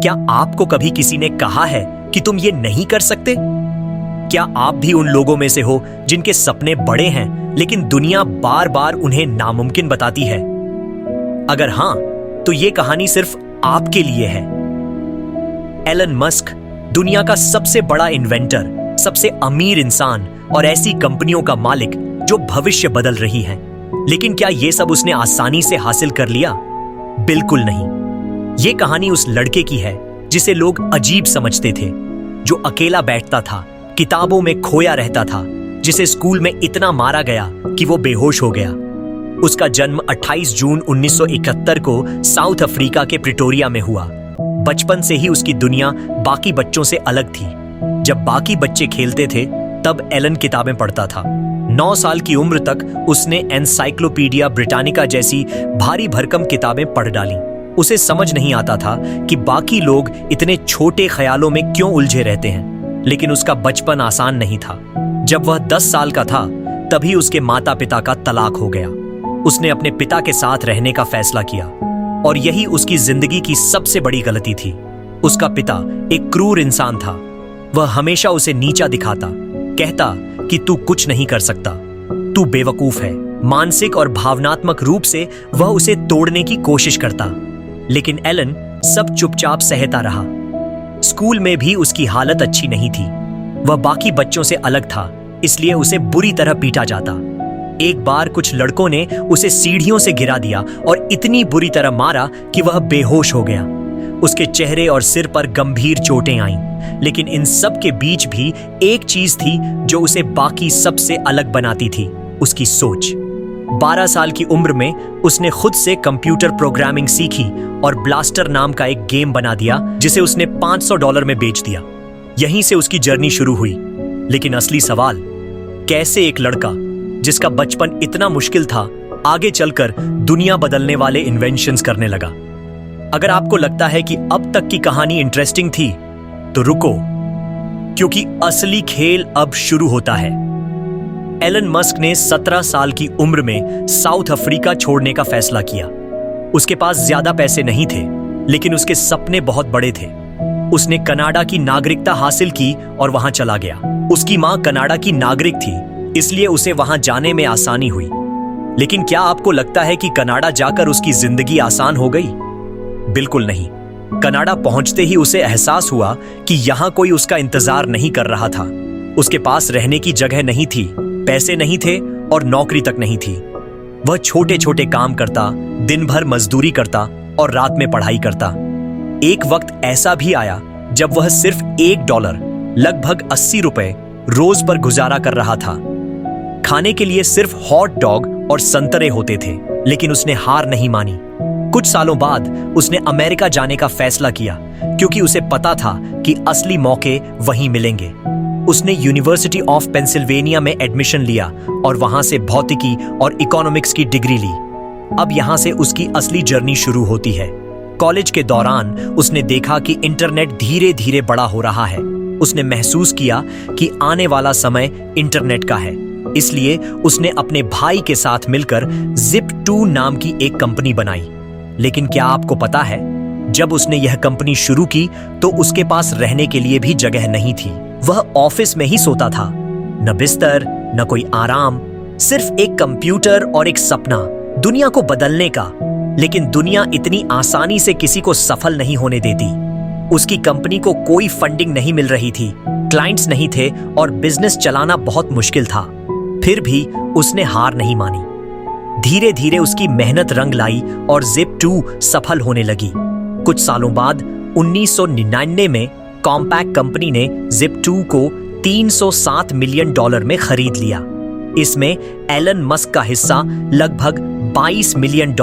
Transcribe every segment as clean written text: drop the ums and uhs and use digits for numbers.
क्या आपको कभी किसी ने कहा है कि तुम ये नहीं कर सकते? क्या आप भी उन लोगों में से हो जिनके सपने बड़े हैं लेकिन दुनिया बार बार उन्हें नामुमकिन बताती है? अगर हां, तो ये कहानी सिर्फ आपके लिए है। एलन मस्क दुनिया का सबसे बड़ा इन्वेंटर, सबसे अमीर इंसान और ऐसी कंपनियों का मालिक जो भविष्य बदल रही हैं। लेकिन क्या यह सब उसने आसानी से हासिल कर लिया? बिल्कुल नहीं। यह कहानी उस लड़के की है जिसे लोग अजीब समझते थे, जो अकेला बैठता था, किताबों में खोया रहता था, जिसे स्कूल में इतना मारा गया कि वो बेहोश हो गया। उसका जन्म 28 जून 1971 को साउथ अफ्रीका के प्रिटोरिया में हुआ। बचपन से ही उसकी दुनिया बाकी बच्चों से अलग थी। जब बाकी बच्चे खेलते थे तब एलन किताबें पढ़ता था। 9 साल की उम्र तक उसने एनसाइक्लोपीडिया ब्रिटानिका जैसी भारी भरकम किताबें पढ़ डाली। उसे समझ नहीं आता था कि बाकी लोग इतने छोटे ख्यालों में क्यों उलझे रहते हैं। लेकिन उसका बचपन आसान नहीं था। जब वह 10 साल का था तभी उसके माता पिता का तलाक हो गया। उसने अपने पिता के साथ रहने का फैसला किया और यही उसकी जिंदगी की सबसे बड़ी गलती थी। उसका पिता एक क्रूर इंसान था। वह हमेशा उसे नीचा दिखाता, कहता कि तू कुछ नहीं कर सकता, तू बेवकूफ है। मानसिक और भावनात्मक रूप से वह उसे तोड़ने की कोशिश करता। लेकिन एलन सब चुपचाप सहता रहा। स्कूल में भी उसकी हालत अच्छी नहीं थी। वह बाकी बच्चों से अलग था, इसलिए उसे बुरी तरह पीटा जाता। एक बार कुछ लड़कों ने उसे सीढ़ियों से गिरा दिया और इतनी बुरी तरह मारा कि वह बेहोश हो गया। उसके चेहरे और सिर पर गंभीर चोटें आईं। लेकिन इन सब के बीच भी एक चीज थी जो उसे बाकी सबसे अलग बनाती थी, उसकी सोच। 12 साल की उम्र में उसने खुद से कंप्यूटर प्रोग्रामिंग सीखी और ब्लास्टर नाम का एक गेम बना दिया जिसे उसने $500 में बेच दिया। यहीं से उसकी जर्नी शुरू हुई। लेकिन असली सवाल, कैसे एक लड़का जिसका बचपन इतना मुश्किल था आगे चलकर दुनिया बदलने वाले इन्वेंशंस करने लगा? अगर आपको लगता है कि अब तक की कहानी इंटरेस्टिंग थी तो रुको, क्योंकि असली खेल अब शुरू होता है। एलन मस्क ने 17 साल की उम्र में साउथ अफ्रीका छोड़ने का फैसला किया। उसके पास ज्यादा पैसे नहीं थे, लेकिन उसके सपने बहुत बड़े थे। उसने कनाडा की नागरिकता हासिल की और वहां चला गया। उसकी मां कनाडा की नागरिक थी, इसलिए उसे वहां जाने में आसानी हुई। लेकिन क्या आपको लगता है कि कनाडा जाकर उसकी जिंदगी आसान हो गई? बिल्कुल नहीं। कनाडा पहुंचते ही उसे एहसास हुआ कि यहां कोई उसका इंतजार नहीं कर रहा था। उसके पास रहने की जगह नहीं थी, पैसे नहीं थे और नौकरी तक नहीं थी। वह छोटे छोटे काम करता, दिन भर मजदूरी करता और रात में पढ़ाई करता। एक वक्त ऐसा भी आया जब वह सिर्फ $1, लगभग 80 रुपए रोज पर गुजारा कर रहा था। खाने के लिए सिर्फ हॉट डॉग और संतरे होते थे, लेकिन उसने हार नहीं मानी। कुछ सालों बाद उसने अमेरिका जाने का फैसला किया, क्योंकि उसे पता था कि असली मौके वहीं मिलेंगे। उसने यूनिवर्सिटी ऑफ पेंसिल्वेनिया में एडमिशन लिया और वहां से भौतिकी और इकोनॉमिक्स की डिग्री ली। अब यहां से उसकी असली जर्नी शुरू होती है। कॉलेज के दौरान उसने देखा कि इंटरनेट धीरे धीरे बड़ा हो रहा है। उसने महसूस किया कि आने वाला समय इंटरनेट का है। इसलिए उसने अपने भाई के साथ मिलकर Zip2 नाम की एक कंपनी बनाई। लेकिन क्या आपको पता है, जब उसने यह कंपनी शुरू की तो उसके पास रहने के लिए भी जगह नहीं थी। वह ऑफिस में ही सोता था, न बिस्तर, न कोई आराम, सिर्फ एक कंप्यूटर और एक सपना, दुनिया को बदलने का। लेकिन दुनिया इतनी आसानी से किसी को सफल नहीं होने देती। उसकी कंपनी को कोई फंडिंग नहीं मिल रही थी, क्लाइंट्स नहीं थे और बिजनेस चलाना बहुत मुश्किल था। फिर भी उसने हार नहीं मानी। धीरे धीरे उसकी मेहनत रंग लाई और Zip2 सफल होने लगी। कुछ सालों बाद 1999 में कॉम्पैक्ट कंपनी ने Zip2 को $307 मिलियन में खरीद लिया। इसमें एलन मस्क का हिस्सा लगभग $22 मिलियन,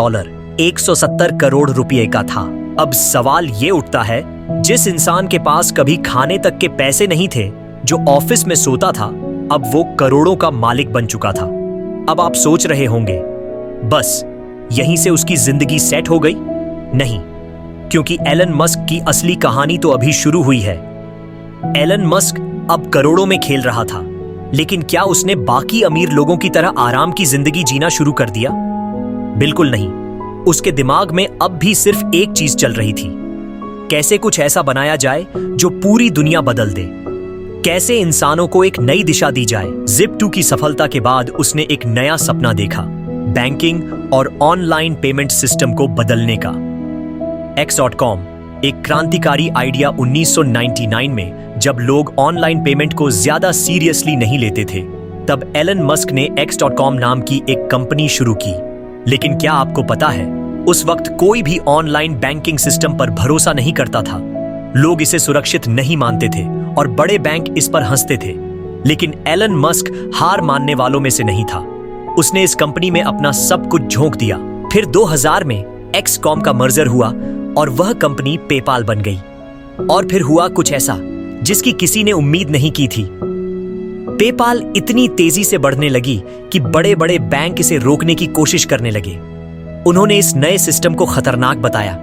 170 करोड़ रुपए का था। अब सवाल ये उठता है, जिस इंसान के पास कभी खाने तक के पैसे नहीं थे, जो ऑफिस में सोता था, अब वो करोड़ों का मालिक बन चुका था। अब आप सोच रहे होंगे, बस यहीं से उसकी जिंदगी सेट हो गई? नहीं, क्योंकि एलन मस्क की असली कहानी तो अभी शुरू हुई है। एलन मस्क अब करोड़ों में खेल रहा था, लेकिन क्या उसने बाकी अमीर लोगों की तरह आराम की जिंदगी जीना शुरू कर दिया? बिल्कुल नहीं। उसके दिमाग में अब भी सिर्फ एक चीज चल रही थी, कैसे कुछ ऐसा बनाया जाए जो पूरी दुनिया बदल दे, कैसे इंसानों को एक नई दिशा दी जाए। Zip2 की सफलता के बाद उसने एक नया सपना देखा, बैंकिंग और ऑनलाइन पेमेंट सिस्टम को बदलने का। X.com एक क्रांतिकारी आइडिया 1999 में, जब लोग ऑनलाइन पेमेंट को ज्यादा सीरियसली नहीं लेते थे, तब एलन मस्क ने X.com नाम की एक कंपनी शुरू की। लेकिन क्या आपको पता है, उस वक्त कोई भी ऑनलाइन बैंकिंग सिस्टम पर भरोसा नहीं करता था। लोग इसे सुरक्षित नहीं मानते थे और बड़े बैंक इस पर हंसते थे। लेकिन एलन मस्क हार मानने वालों में से नहीं था। उसने इस कंपनी में अपना सब कुछ झोंक दिया। फिर 2000 में X.com का मर्जर हुआ और वह कंपनी पेपाल बन गई। और फिर हुआ कुछ ऐसा जिसकी किसी ने उम्मीद नहीं की थी। पेपाल इतनी तेजी से बढ़ने लगी कि बड़े बड़े बैंक इसे रोकने की कोशिश करने लगे। उन्होंने इस नए सिस्टम को खतरनाक बताया,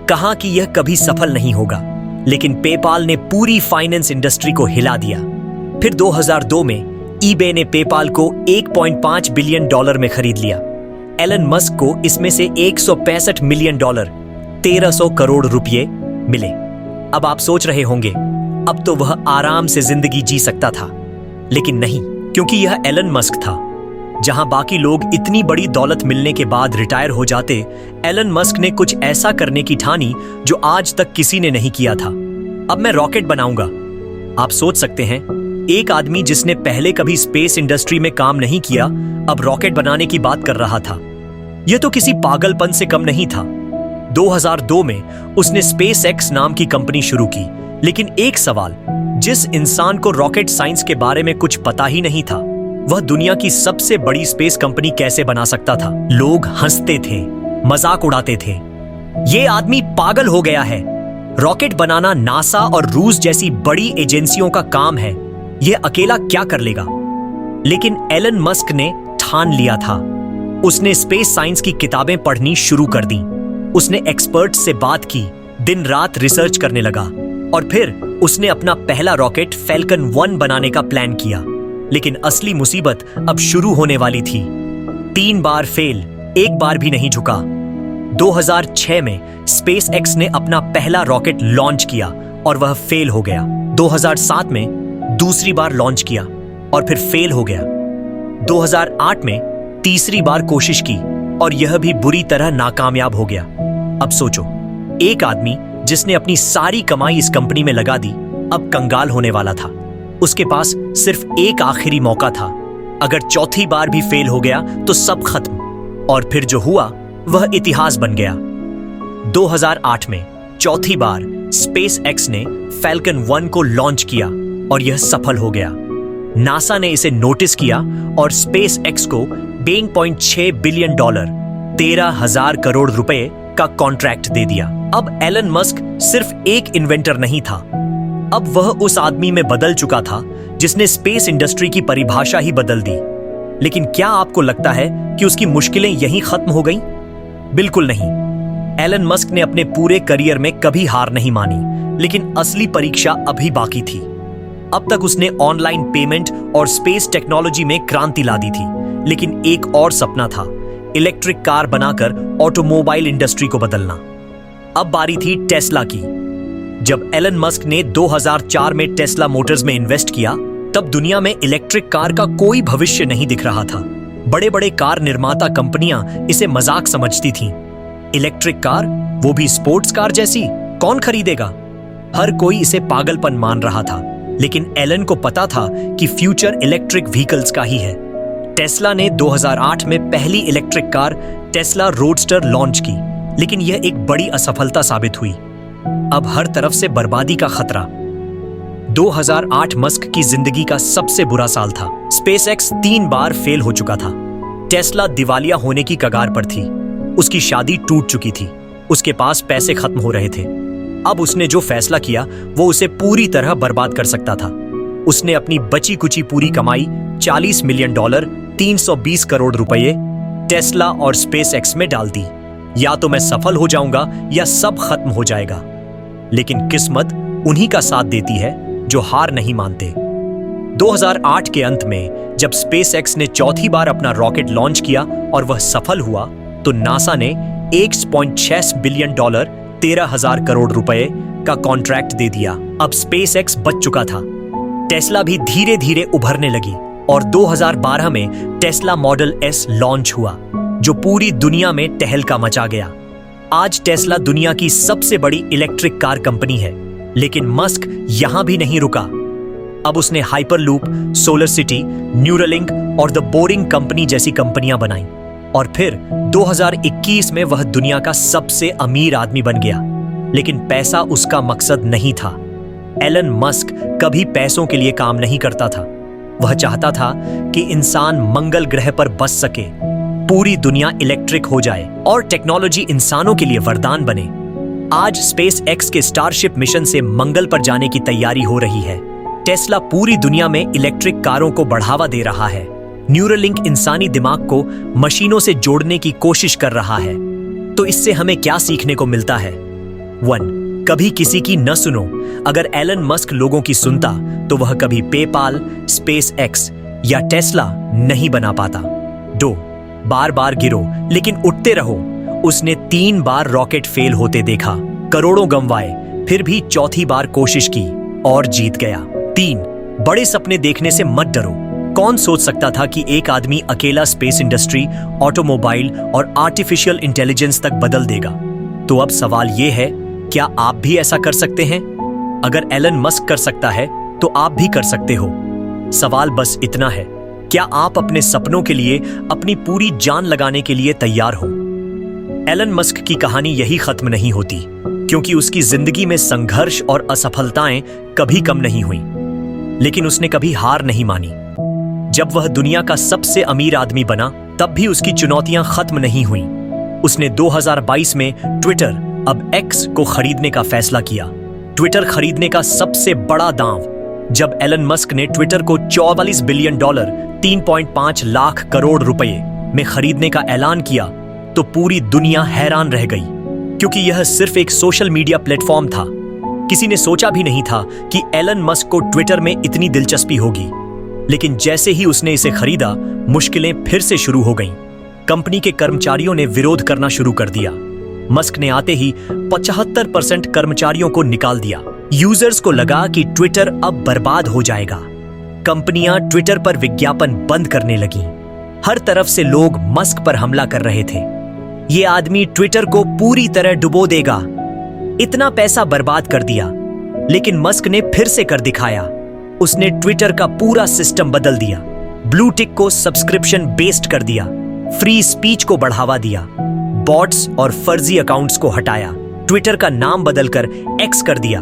कहा कि यह कभी सफल नहीं होगा। लेकिन पेपाल ने पूरी फाइनेंस इंडस्ट्री को हिला दिया। फिर 2002 में ईबे ने पेपाल को $1.5 बिलियन में खरीद लिया। एलन मस्क को इसमें से $165 मिलियन, 1300 करोड़ रुपए मिले। अब आप सोच रहे होंगे, अब तो वह आराम से जिंदगी जी सकता था। लेकिन नहीं, क्योंकि यह एलन मस्क था। जहां बाकी लोग इतनी बड़ी दौलत मिलने के बाद रिटायर हो जाते, एलन मस्क ने कुछ ऐसा करने की ठानी जो आज तक किसी ने नहीं किया था। अब मैं रॉकेट बनाऊंगा। आप सोच सकते हैं, एक आदमी जिसने पहले कभी स्पेस इंडस्ट्री में काम नहीं किया, अब रॉकेट बनाने की बात कर रहा था। यह तो किसी पागलपन से कम नहीं था। 2002 में उसने स्पेस एक्स नाम की कंपनी शुरू की। लेकिन एक सवाल, जिस इंसान को रॉकेट साइंस के बारे में कुछ पता ही नहीं था, वह दुनिया की सबसे बड़ी स्पेस कंपनी कैसे बना सकता था? लोग हंसते थे, मजाक उड़ाते थे। यह आदमी पागल हो गया है। रॉकेट बनाना नासा और रूस जैसी बड़ी एजेंसियों का काम है। यह अकेला क्या कर लेगा? लेकिन एलन मस्क ने ठान लिया था। उसने स्पेस साइंस की किताबें पढ़नी शुरू कर दी। उसने एक्सपर्ट्स से बात की, दिन रात रिसर्च करने लगा और फिर उसने अपना पहला रॉकेट फैल्कन 1 बनाने का प्लान किया। लेकिन असली मुसीबत अब शुरू होने वाली थी। 3 बार फेल, एक बार भी नहीं झुका। 2006 में स्पेस एक्स ने अपना पहला रॉकेट लॉन्च किया और वह फेल हो गया। 2007 में दूसरी बार लॉन्च किया और फिर फेल हो गया। 2008 में तीसरी बार कोशिश की और यह भी बुरी तरह नाकामयाब हो गया। अब सोचो, एक आदमी जिसने अपनी सारी कमाई इस कंपनी में लगा दी, अब कंगाल होने वाला था। उसके पास सिर्फ एक आखिरी मौका था। अगर चौथी बार भी फेल हो गया तो सब खत्म। और फिर जो हुआ वह इतिहास बन गया। 2008 में चौथी बार स्पेस एक्स ने फैल्कन 1 को लॉन्च किया और यह सफल हो गया। नासा ने इसे नोटिस किया और स्पेस एक्स को $1.6 बिलियन, 13,000 करोड़ रुपए का कॉन्ट्रैक्ट दे दिया। अब एलन मस्क सिर्फ एक इन्वेंटर नहीं था, अब वह उस आदमी में बदल चुका था जिसने स्पेस इंडस्ट्री की परिभाषा ही बदल दी। लेकिन क्या आपको लगता है कि उसकी मुश्किलें यहीं खत्म हो गईं? बिल्कुल नहीं। एलन मस्क ने अपने पूरे करियर में कभी हार नहीं मानी, लेकिन असली परीक्षा अभी बाकी थी। अब तक उसने ऑनलाइन पेमेंट और स्पेस टेक्नोलॉजी में क्रांति ला दी थी, लेकिन एक और सपना था, इलेक्ट्रिक कार बनाकर ऑटोमोबाइल इंडस्ट्री को बदलना। अब बारी थी टेस्ला की। जब एलन मस्क ने 2004 में टेस्ला मोटर्स में इन्वेस्ट किया, तब दुनिया में इलेक्ट्रिक कार का कोई भविष्य नहीं दिख रहा था। बड़े बड़े कार निर्माता कंपनियां इसे मजाक समझती थीं। इलेक्ट्रिक कार, वो भी स्पोर्ट्स कार जैसी, कौन खरीदेगा? हर कोई इसे पागलपन मान रहा था। लेकिन एलन को पता था कि फ्यूचर इलेक्ट्रिक व्हीकल्स का ही है। टेस्ला ने 2008 में पहली electric car Tesla roadster launch की, लेकिन यह एक बड़ी असफलता साबित हुई। अब हर तरफ से बर्बादी का खतरा। 2008 मस्क की जिंदगी का सबसे बुरा साल था। स्पेसएक्स 3 बार फेल हो चुका था। टेस्ला दिवालिया होने की कगार पर थी। उसकी शादी टूट चुकी थी। उसके पास पैसे खत्म हो रहे थे। अब उसने जो फैसला किया वो उसे पूरी तरह बर्बाद कर सकता था। उसने अपनी बची कुची पूरी कमाई $40 मिलियन, 320 करोड़ रुपए टेस्ला और स्पेसएक्स में डाल दी। या तो मैं सफल हो जाऊंगा या सब खत्म हो जाएगा। लेकिन किस्मत उन्हीं का साथ देती है जो हार नहीं मानते। 2008 के अंत में जब स्पेसएक्स ने चौथी बार अपना रॉकेट लॉन्च किया और वह सफल हुआ, तो नासा ने $1.6 बिलियन, 13,000 करोड़ रुपए का कॉन्ट्रैक्ट दे दिया। अब स्पेसएक्स बच चुका था। टेस्ला भी धीरे धीरे उभरने लगी और 2012 में टेस्ला मॉडल एस लॉन्च हुआ, जो पूरी दुनिया में तहलका मचा गया। आज टेस्ला दुनिया की सबसे बड़ी इलेक्ट्रिक कार कंपनी है, लेकिन मस्क यहां भी नहीं रुका। अब उसने हाइपरलूप, सोलर सिटी, न्यूरालिंक और द बोरिंग कंपनी जैसी कंपनियां बनाई और फिर 2021 में वह दुनिया का सबसे अमीर आदमी बन गया। लेकिन पैसा उसका मकसद नहीं था। एलन मस्क कभी पैसों के लिए काम नहीं करता था। वह चाहता था कि इंसान मंगल ग्रह पर बस सके, पूरी दुनिया इलेक्ट्रिक हो जाए और टेक्नोलॉजी इंसानों के लिए वरदान बने। आज स्पेस एक्स के स्टारशिप मिशन से मंगल पर जाने की तैयारी हो रही है। टेस्ला पूरी दुनिया में इलेक्ट्रिक कारों को बढ़ावा दे रहा है। न्यूरालिंक इंसानी दिमाग को मशीनों से जोड़ने की कोशिश कर रहा है। तो इससे हमें क्या सीखने को मिलता है? 1. कभी किसी की न सुनो। अगर एलन मस्क लोगों की सुनता तो वह कभी पेपाल, स्पेस एक्स या टेस्ला नहीं बना पाता। 2. बार बार गिरो लेकिन उठते रहो। उसने 3 बार रॉकेट फेल होते देखा, करोड़ों गंवाए, फिर भी चौथी बार कोशिश की और जीत गया। 3. बड़े सपने देखने से मत डरो। कौन सोच सकता था कि एक आदमी अकेला स्पेस इंडस्ट्री, ऑटोमोबाइल और आर्टिफिशियल इंटेलिजेंस तक बदल देगा? तो अब सवाल यह है, क्या आप भी ऐसा कर सकते हैं? अगर एलन मस्क कर सकता है तो आप भी कर सकते हो। सवाल बस इतना है, क्या आप अपने सपनों के लिए अपनी पूरी जान लगाने के लिए तैयार हो? एलन मस्क की कहानी यही खत्म नहीं होती, क्योंकि उसकी जिंदगी में संघर्ष और असफलताएं कभी कम नहीं हुई, लेकिन उसने कभी हार नहीं मानी। जब वह दुनिया का सबसे अमीर आदमी बना, तब भी उसकी चुनौतियां खत्म नहीं हुई। उसने 2022 में ट्विटर, अब एक्स को खरीदने का फैसला किया। ट्विटर खरीदने का सबसे बड़ा दांव। जब एलन मस्क ने ट्विटर को $44 बिलियन, 3.5 लाख करोड़ रुपए में खरीदने का ऐलान किया, तो पूरी दुनिया हैरान रह गई, क्योंकि यह सिर्फ एक सोशल मीडिया प्लेटफॉर्म था। किसी ने सोचा भी नहीं था कि एलन मस्क को ट्विटर में इतनी दिलचस्पी होगी। लेकिन जैसे ही उसने इसे खरीदा, मुश्किलें फिर से शुरू हो गईं। कंपनी के कर्मचारियों ने विरोध करना शुरू कर दिया। मस्क ने आते ही 75% कर्मचारियों को निकाल दिया। यूजर्स को लगा कि ट्विटर अब बर्बाद हो जाएगा। कंपनियां ट्विटर पर विज्ञापन बंद करने लगीं। हर तरफ से लोग मस्क पर हमला कर रहे थे। ये आदमी ट्विटर को पूरी तरह डुबो देगा, इतना पैसा बर्बाद कर दिया। लेकिन मस्क ने फिर से कर दिखाया। उसने ट्विटर का पूरा सिस्टम बदल दिया। ब्लू टिक को सब्सक्रिप्शन बेस्ड कर दिया, फ्री स्पीच को बढ़ावा दिया, बॉट्स और फर्जी अकाउंट्स को हटाया, ट्विटर का नाम बदलकर एक्स कर दिया।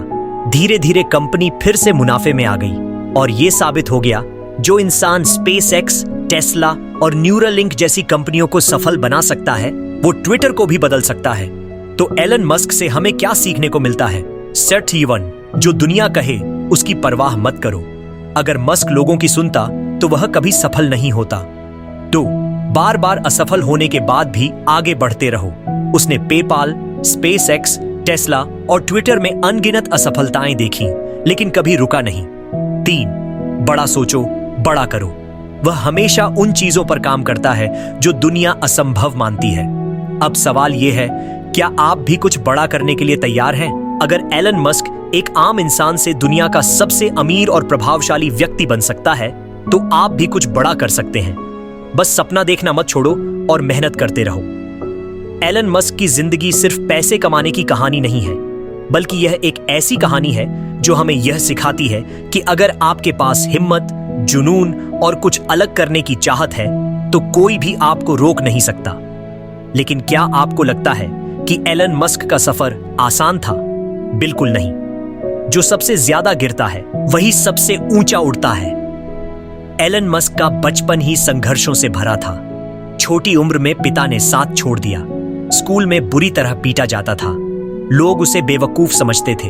धीरे धीरे कंपनी फिर से मुनाफे में आ गई और यह साबित हो गया, जो इंसान स्पेस एक्स, टेस्ला और न्यूरालिंक जैसी कंपनियों को सफल बना सकता है, वो ट्विटर को भी बदल सकता है। तो एलन मस्क से हमें क्या सीखने को मिलता है? सेट ईवन, जो दुनिया कहे उसकी परवाह मत करो। अगर मस्क लोगों की सुनता तो वह कभी सफल नहीं होता। 2. बार बार असफल होने के बाद भी आगे बढ़ते रहो। उसने पेपाल, स्पेस एक्स, टेस्ला और ट्विटर में अनगिनत असफलताएं देखी, लेकिन कभी रुका नहीं। 3. बड़ा सोचो, बड़ा करो। वह हमेशा उन चीजों पर काम करता है जो दुनिया असंभव मानती है। अब सवाल यह है, क्या आप भी कुछ बड़ा करने के लिए तैयार हैं? अगर एलन मस्क एक आम इंसान से दुनिया का सबसे अमीर और प्रभावशाली व्यक्ति बन सकता है, तो आप भी कुछ बड़ा कर सकते हैं। बस सपना देखना मत छोड़ो और मेहनत करते रहो। एलन मस्क की जिंदगी सिर्फ पैसे कमाने की कहानी नहीं है, बल्कि यह एक ऐसी कहानी है जो हमें यह सिखाती है कि अगर आपके पास हिम्मत, जुनून और कुछ अलग करने की चाहत है, तो कोई भी आपको रोक नहीं सकता। लेकिन क्या आपको लगता है कि एलन मस्क का सफर आसान था? बिल्कुल नहीं। जो सबसे ज्यादा गिरता है वही सबसे ऊंचा उड़ता है। एलन मस्क का बचपन ही संघर्षों से भरा था। छोटी उम्र में पिता ने साथ छोड़ दिया। स्कूल में बुरी तरह पीटा जाता था। लोग उसे बेवकूफ समझते थे,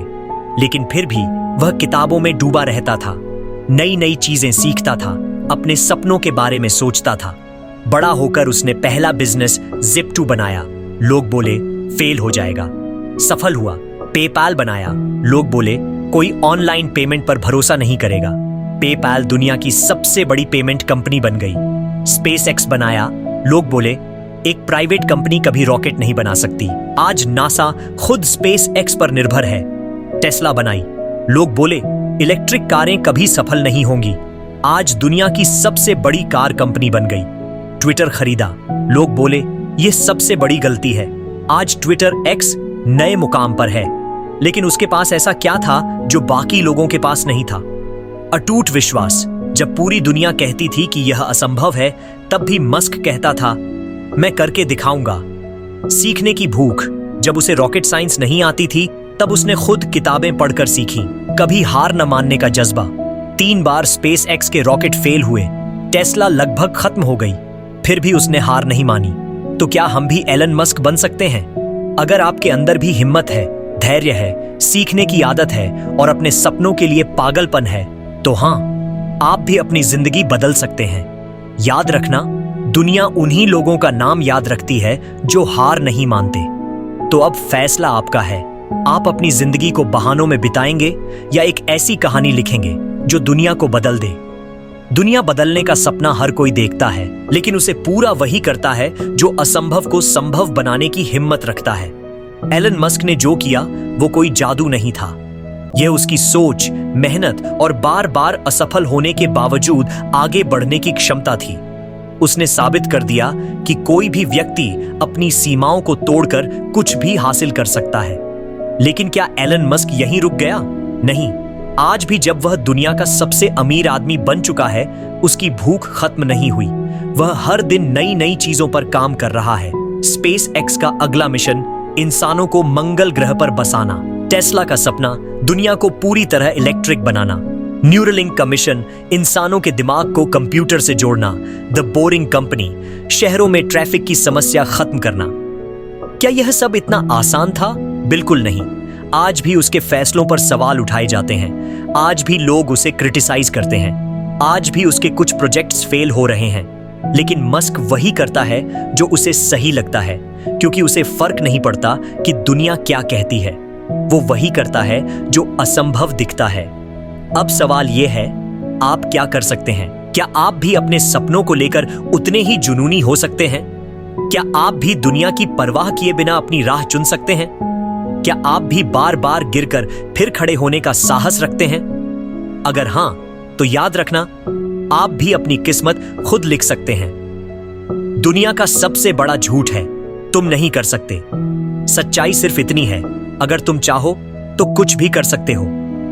लेकिन फिर भी वह किताबों में डूबा रहता था। नई नई चीजें सीखता था, अपने सपनों के बारे में सोचता था। बड़ा होकर उसने पहला बिजनेस Zip2 बनाया। लोग बोले फेल हो जाएगा। सफल हुआ। पेपाल बनाया। लोग बोले कोई ऑनलाइन पेमेंट पर भरोसा नहीं करेगा। पेपाल दुनिया की सबसे बड़ी पेमेंट कंपनी बन गई। स्पेस एक्स बनाया। लोग बोले एक प्राइवेट कंपनी कभी रॉकेट नहीं बना सकती। आज नासा खुद स्पेस एक्स पर निर्भर है। टेस्ला बनाई, लोग बोले इलेक्ट्रिक कारें कभी सफल नहीं होंगी। आज दुनिया की सबसे बड़ी कार कंपनी बन गई। ट्विटर खरीदा, लोग बोले यह सबसे बड़ी गलती है। आज ट्विटर एक्स नए मुकाम पर है, लेकिन उसके पास ऐसा क्या था जो बाकी लोगों के पास नहीं था? अटूट विश्वास। जब पूरी दुनिया कहती थी कि यह असंभव है, तब भी मस्क कहता था मैं करके दिखाऊंगा। सीखने की भूख। जब उसे रॉकेट साइंस नहीं आती थी, तब उसने खुद किताबें पढ़कर सीखी। कभी हार न मानने का जज्बा। 3 बार स्पेस एक्स के रॉकेट फेल हुए। टेस्ला लगभग खत्म हो गई, फिर भी उसने हार नहीं मानी। तो क्या हम भी एलन मस्क बन सकते हैं? अगर आपके अंदर भी हिम्मत है, धैर्य है, सीखने की आदत है और अपने सपनों के लिए पागलपन है, तो हाँ, आप भी अपनी जिंदगी बदल सकते हैं। याद रखना, दुनिया उन्हीं लोगों का नाम याद रखती है जो हार नहीं मानते। तो अब फैसला आपका है। आप अपनी जिंदगी को बहानों में बिताएंगे या एक ऐसी कहानी लिखेंगे जो दुनिया को बदल दे। दुनिया बदलने का सपना हर कोई देखता है, लेकिन उसे पूरा वही करता है जो असंभव को संभव बनाने की हिम्मत रखता है। एलन मस्क ने जो किया वो कोई जादू नहीं था। यह उसकी सोच, मेहनत और बार बार असफल होने के बावजूद आगे बढ़ने की क्षमता थी। उसने साबित कर दिया कि कोई भी व्यक्ति अपनी सीमाओं को तोड़कर कुछ भी हासिल कर सकता है। लेकिन क्या एलन मस्क यहीं रुक गया? नहीं। आज भी जब वह दुनिया का सबसे अमीर आदमी बन चुका है, उसकी भूख खत्म नहीं हुई। वह हर दिन नई नई चीजों पर काम कर रहा है। स्पेस एक्स का अगला मिशन इंसानों को मंगल ग्रह पर बसाना। टेस्ला का सपना दुनिया को पूरी तरह इलेक्ट्रिक बनाना। न्यूरलिंक का मिशन इंसानों के दिमाग को कंप्यूटर से जोड़ना। द बोरिंग कंपनी शहरों में ट्रैफिक की समस्या खत्म करना। क्या यह सब इतना आसान था? बिल्कुल नहीं। आज भी उसके फैसलों पर सवाल उठाए जाते हैं। आज भी लोग उसे क्रिटिसाइज करते हैं। आज भी उसके कुछ प्रोजेक्ट्स फेल हो रहे हैं। लेकिन मस्क वही करता है जो उसे सही लगता है, क्योंकि उसे फर्क नहीं पड़ता कि दुनिया क्या कहती है। वो वही करता है जो असंभव दिखता है। अब सवाल यह है, आप क्या कर सकते हैं? क्या आप भी अपने सपनों को लेकर उतने ही जुनूनी हो सकते हैं? क्या आप भी दुनिया की परवाह किए बिना अपनी राह चुन सकते हैं? क्या आप भी बार बार गिरकर फिर खड़े होने का साहस रखते हैं? अगर हां, तो याद रखना, आप भी अपनी किस्मत खुद लिख सकते हैं। दुनिया का सबसे बड़ा झूठ है तुम नहीं कर सकते। सच्चाई सिर्फ इतनी है, अगर तुम चाहो तो कुछ भी कर सकते हो।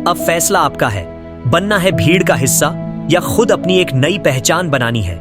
अब फैसला आपका है, बनना है भीड़ का हिस्सा या खुद अपनी एक नई पहचान बनानी है।